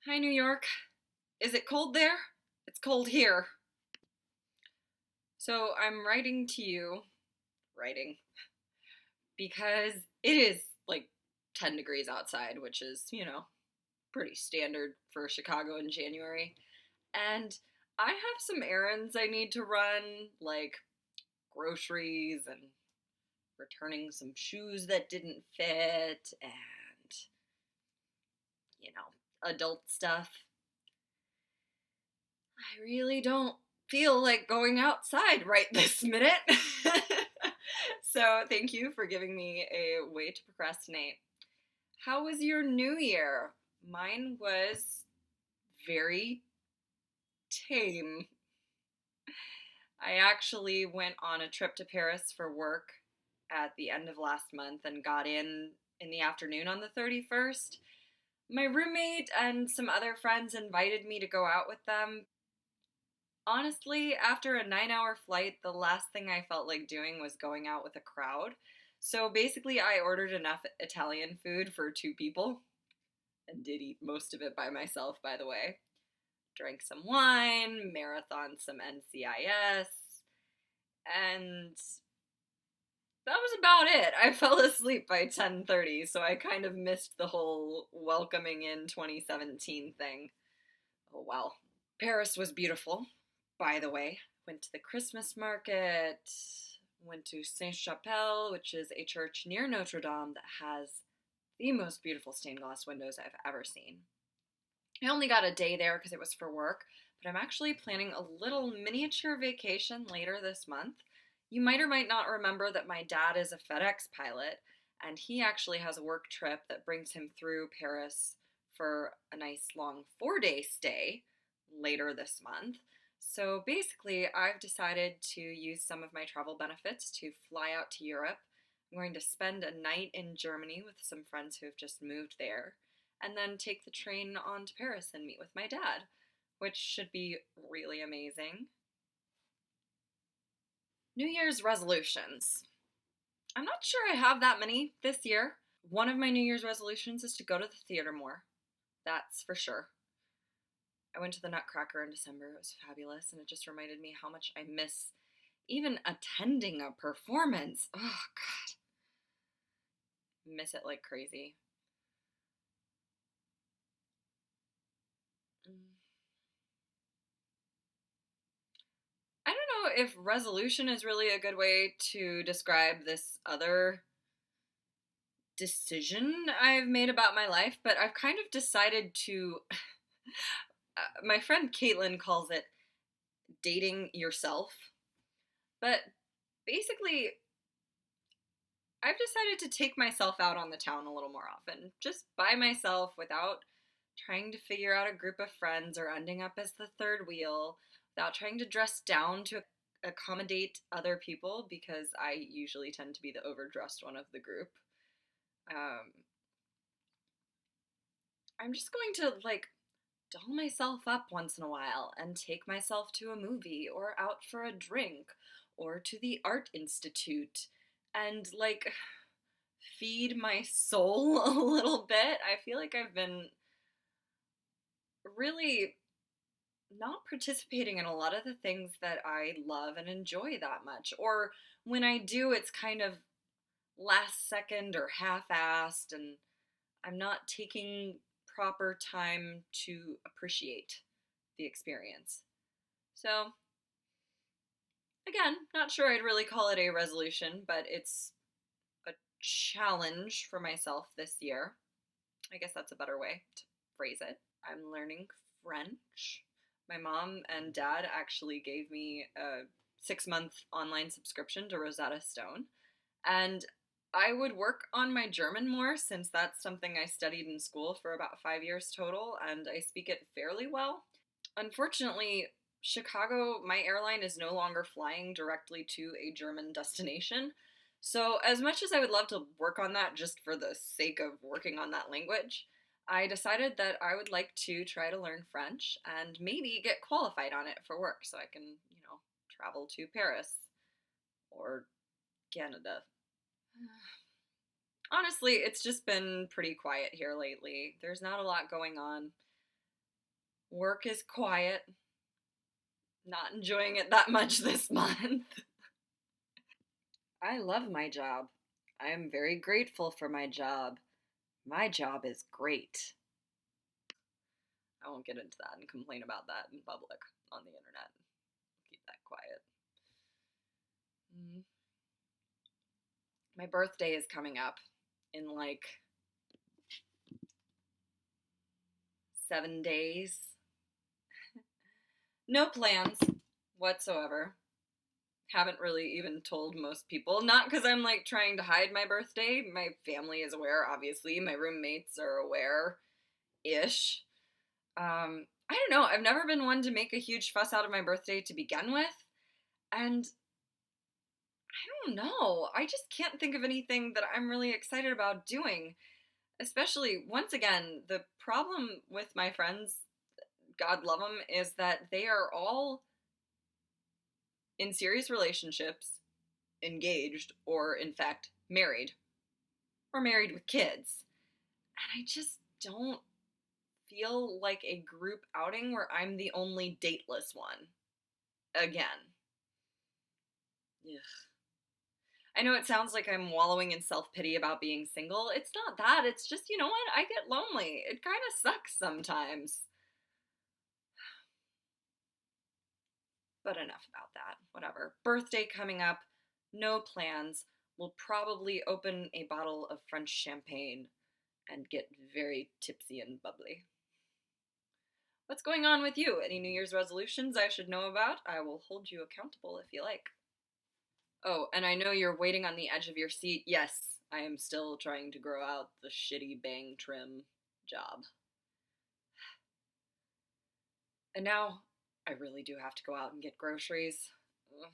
Hi, New York. Is it cold there? It's cold here. So I'm writing to you, writing, because it is like 10 degrees outside, which is, pretty standard for Chicago in January. And I have some errands I need to run, like groceries and returning some shoes that didn't fit and, adult stuff. I really don't feel like going outside right this minute. So, thank you for giving me a way to procrastinate. How was your new year? Mine was very tame. I actually went on a trip to Paris for work at the end of last month and got in the afternoon on the 31st. My roommate and some other friends invited me to go out with them. Honestly, after a 9-hour flight, the last thing I felt like doing was going out with a crowd. So basically, I ordered enough Italian food for two people and did eat most of it by myself, by the way. Drank some wine, marathon some NCIS, and that was about it. I fell asleep by 10:30, so I kind of missed the whole welcoming in 2017 thing. Oh well. Paris was beautiful, by the way. Went to the Christmas market, went to Saint Chapelle, which is a church near Notre Dame that has the most beautiful stained glass windows I've ever seen. I only got a day there because it was for work, but I'm actually planning a little miniature vacation later this month. You might or might not remember that my dad is a FedEx pilot, and he actually has a work trip that brings him through Paris for a nice long 4-day stay later this month. So basically, I've decided to use some of my travel benefits to fly out to Europe. I'm going to spend a night in Germany with some friends who have just moved there, and then take the train on to Paris and meet with my dad, which should be really amazing. New Year's resolutions. I'm not sure I have that many this year. One of my New Year's resolutions is to go to the theater more. That's for sure. I went to the Nutcracker in December. It was fabulous, and it just reminded me how much I miss even attending a performance. Oh, God. Miss it like crazy. I don't know if resolution is really a good way to describe this other decision I've made about my life, but I've kind of decided to. My friend Caitlin calls it dating yourself. But basically, I've decided to take myself out on the town a little more often, just by myself without trying to figure out a group of friends or ending up as the third wheel, without trying to dress down to accommodate other people because I usually tend to be the overdressed one of the group. Um, I'm just going to doll myself up once in a while and take myself to a movie or out for a drink or to the art institute and feed my soul a little bit. I feel like I've been really not participating in a lot of the things that I love and enjoy that much. Or when I do, it's kind of last second or half assed, and I'm not taking proper time to appreciate the experience. So, again, not sure I'd really call it a resolution, but it's a challenge for myself this year. I guess that's a better way to phrase it. I'm learning French. My mom and dad actually gave me a 6-month online subscription to Rosetta Stone. And I would work on my German more since that's something I studied in school for about 5 years total, and I speak it fairly well. Unfortunately, Chicago, my airline is no longer flying directly to a German destination. So, as much as I would love to work on that just for the sake of working on that language, I decided that I would like to try to learn French and maybe get qualified on it for work so I can, travel to Paris or Canada. Honestly, it's just been pretty quiet here lately. There's not a lot going on. Work is quiet. Not enjoying it that much this month. I love my job. I am very grateful for my job. My job is great. I won't get into that and complain about that in public on the internet. Keep that quiet. My birthday is coming up in like 7 days. No plans whatsoever. Haven't really even told most people. Not because I'm like trying to hide my birthday. My family is aware, obviously. My roommates are aware ish. I don't know. I've never been one to make a huge fuss out of my birthday to begin with. And I don't know. I just can't think of anything that I'm really excited about doing. Especially, once again, the problem with my friends, God love them, is that they are all in serious relationships, engaged, or in fact, married, or married with kids. And I just don't feel like a group outing where I'm the only dateless one. Again. Ugh. I know it sounds like I'm wallowing in self pity about being single. It's not that. It's just, you know what? I get lonely. It kind of sucks sometimes. But enough about that. Whatever. Birthday coming up. No plans. We'll probably open a bottle of French champagne and get very tipsy and bubbly. What's going on with you? Any New Year's resolutions I should know about? I will hold you accountable if you like. Oh, and I know you're waiting on the edge of your seat. Yes, I am still trying to grow out the shitty bang trim job. And now I really do have to go out and get groceries. Ugh.